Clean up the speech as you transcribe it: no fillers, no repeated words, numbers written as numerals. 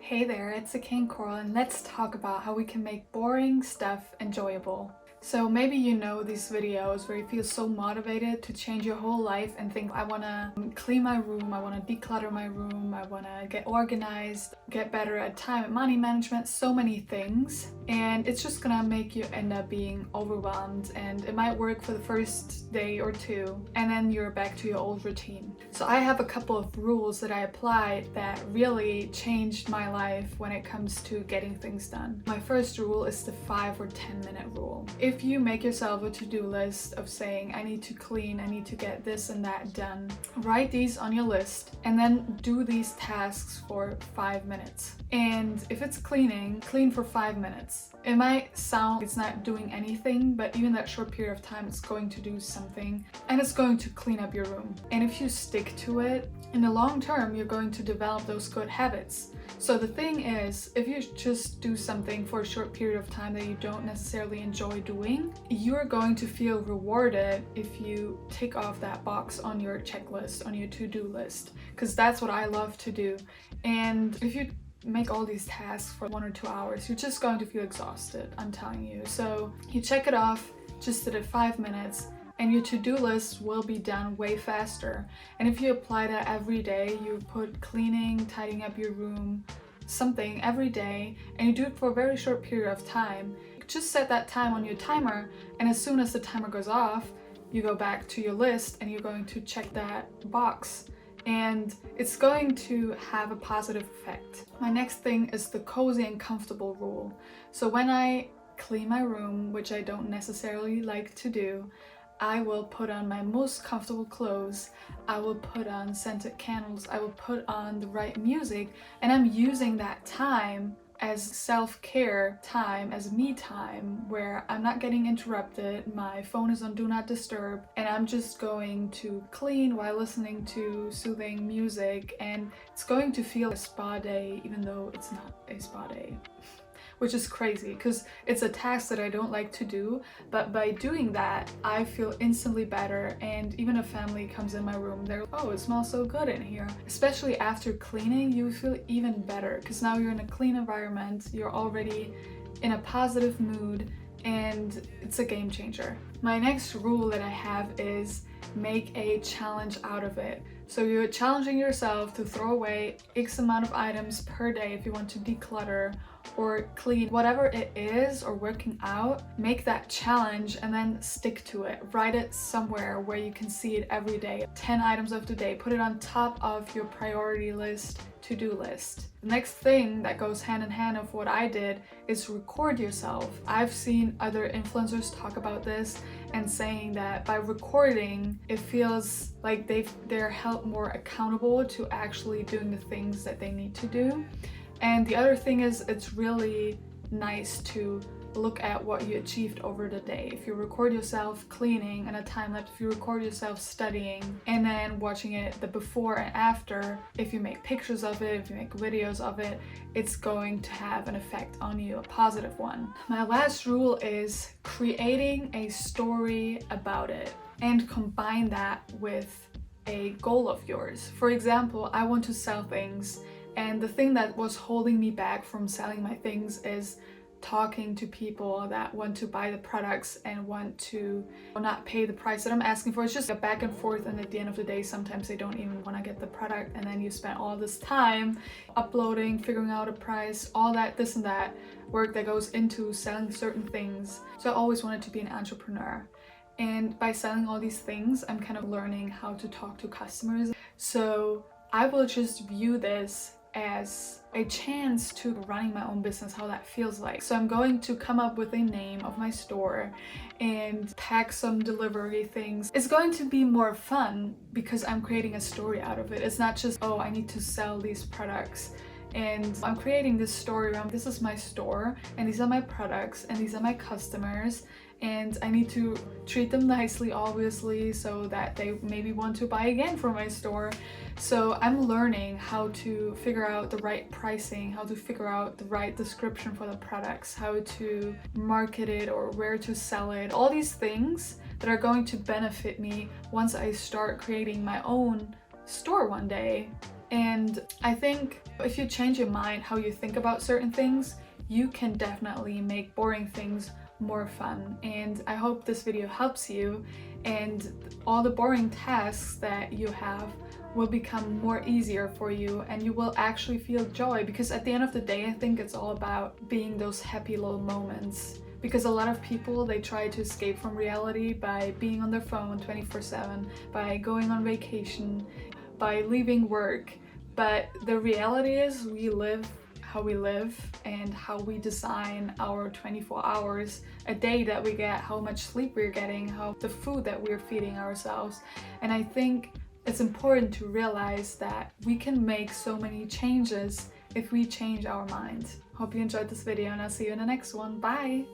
Hey there, it's King Coral, and let's talk about how we can make boring stuff enjoyable. So maybe you know these videos where you feel so motivated to change your whole life and think, I want to clean my room, I want to declutter my room, I want to get organized, get better at time and money management, so many things. And it's just gonna make you end up being overwhelmed, and it might work for the first day or two, and then you're back to your old routine. So I have a couple of rules that I applied that really changed my life when it comes to getting things done. My first rule is the 5 or 10 minute rule. If you make yourself a to-do list of saying, I need to clean, I need to get this and that done, write these on your list and then do these tasks for 5 minutes. And if it's cleaning, clean for 5 minutes. It might sound it's not doing anything, but even that short period of time, it's going to do something and it's going to clean up your room. And if you stick to it, in the long term, you're going to develop those good habits. So the thing is, if you just do something for a short period of time that you don't necessarily enjoy doing, you're going to feel rewarded if you tick off that box on your checklist, on your to-do list, because that's what I love to do. And if you make all these tasks for 1 or 2 hours, you're just going to feel exhausted, I'm telling you. So you check it off, just did it 5 minutes, and your to-do list will be done way faster. And if you apply that every day, you put cleaning, tidying up your room, something every day, and you do it for a very short period of time, just set that time on your timer, and as soon as the timer goes off, you go back to your list and you're going to check that box. And it's going to have a positive effect. My next thing is the cozy and comfortable rule. So when I clean my room, which I don't necessarily like to do, I will put on my most comfortable clothes, I will put on scented candles, I will put on the right music, and I'm using that time as self-care time, as me time, where I'm not getting interrupted, my phone is on do not disturb, and I'm just going to clean while listening to soothing music, and it's going to feel a spa day even though it's not a spa day. Which is crazy because it's a task that I don't like to do, but by doing that, I feel instantly better. And even if family comes in my room, they're like, oh, it smells so good in here. Especially after cleaning, you feel even better because now you're in a clean environment, you're already in a positive mood, and it's a game changer. My next rule that I have is make a challenge out of it. So you're challenging yourself to throw away X amount of items per day if you want to declutter or clean, whatever it is, or working out. Make that challenge and then stick to it. Write it somewhere where you can see it every day. 10 items of the day. Put it on top of your priority list, to-do list. The next thing that goes hand in hand of what I did is record yourself. I've seen other influencers talk about this and saying that by recording, it feels like they're held more accountable to actually doing the things that they need to do. And the other thing is, it's really nice to look at what you achieved over the day. If you record yourself cleaning and a time lapse, if you record yourself studying and then watching it the before and after, if you make pictures of it, if you make videos of it, it's going to have an effect on you, a positive one. My last rule is creating a story about it and combine that with a goal of yours. For example, I want to sell things, and the thing that was holding me back from selling my things is talking to people that want to buy the products and want to not pay the price that I'm asking for. It's just a back and forth, and at the end of the day, sometimes they don't even want to get the product, and then you spend all this time uploading, figuring out a price, all that, this and that work that goes into selling certain things. So I always wanted to be an entrepreneur. And by selling all these things, I'm kind of learning how to talk to customers. So I will just view this as a chance to running my own business, how that feels like. So I'm going to come up with a name of my store and pack some delivery things. It's going to be more fun because I'm creating a story out of it. It's not just, oh, I need to sell these products. And I'm creating this story around, this is my store, and these are my products, and these are my customers, and I need to treat them nicely, obviously, so that they maybe want to buy again from my store. So I'm learning how to figure out the right pricing, how to figure out the right description for the products, how to market it or where to sell it, all these things that are going to benefit me once I start creating my own store one day. And I think if you change your mind, how you think about certain things, you can definitely make boring things more fun. And I hope this video helps you, and all the boring tasks that you have will become more easier for you, and you will actually feel joy, because at the end of the day, I think it's all about being those happy little moments. Because a lot of people, they try to escape from reality by being on their phone 24/7, by going on vacation, by leaving work. But the reality is we live how we live and how we design our 24 hours a day that we get, how much sleep we're getting, how the food that we're feeding ourselves. And I think it's important to realize that we can make so many changes if we change our minds. Hope you enjoyed this video, and I'll see you in the next one. Bye!